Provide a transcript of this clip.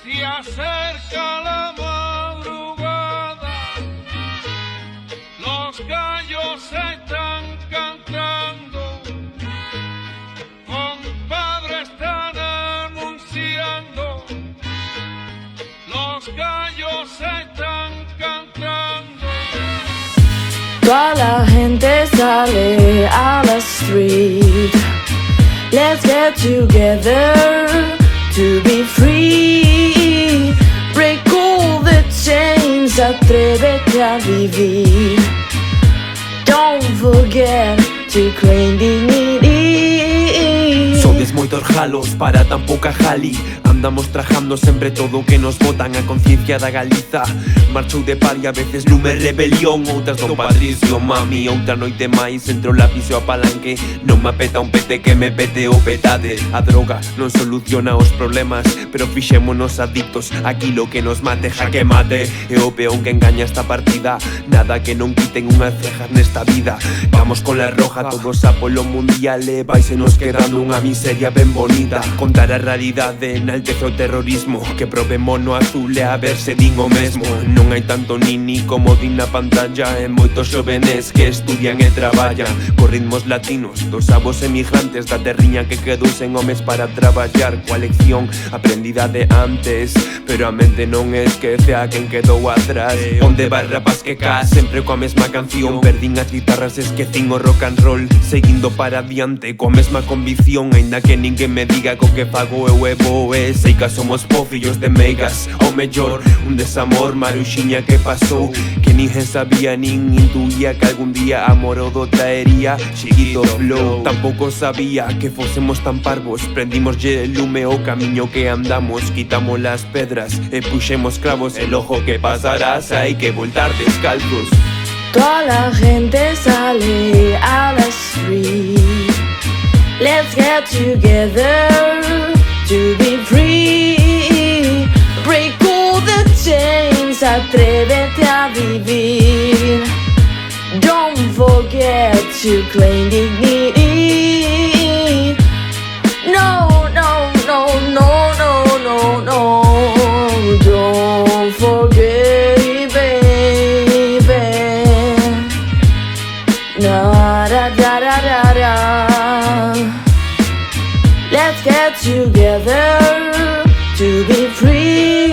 Se acerca la madrugada, los gallos están cantando, compadre, están anunciando, los gallos están cantando. Toda la gente sale a la street. Let's get together to be free. Break all the chains, atrévete a vivir. Don't forget to claim dignity. Sodes moitos jalos para tan pouca jali. Andamos trajando sempre todo o que nos botan a conciencia da Galiza. Marchou de par e a veces lume rebelión. Outras do Patricio, mami, outra noite máis entre o lápiz e o palanque. Non me apeta un pete que me pete o petade. A droga non soluciona os problemas, pero fixémonos adictos aquilo que nos mate, jaque mate. E o peón que engaña esta partida, nada que non quiten unhas cejas nesta vida. Vamos con la roja, todos a polo mundial e vaise nos quedando unha miseria ben bonita. Contar a realidade, enaltece o terrorismo, que probemos no azul e a ver se din o mesmo. Non hai tanto nini como din na pantalla, e moitos xovenes que estudian e traballan co ritmos latinos dos avos emigrantes da terriña que quedou sen homes para traballar, coa lección aprendida de antes, pero a mente non esquece a quen quedou atrás. Onde vai rapaz que cá, sempre coa mesma canción, perdín as guitarras, esquecín o rock and roll, seguindo para adiante coa mesma convicción. Ainda que ninguén me diga co que fago eu é bo, sei que somos fillos de meigas, ou mellor un desamor, maruxiña que pasou, que ninguén sabía nin intuía que algún día a morodo traería Chiquito Flow. Tampouco sabía que fósemos tan parvos, prendimoslle lume o camiño que andamos, quitamos las pedras e puxemos clavos. El ojo que pasarás, hai que voltar descalzos. Toda la gente sale a la street. Let's get together to be free. Break all the chains, atrévete a vivir. Don't forget to claim dignity. No, no, no, no, no, no, no. Don't forget, baby. Na da da da da da. Let's get together to be free.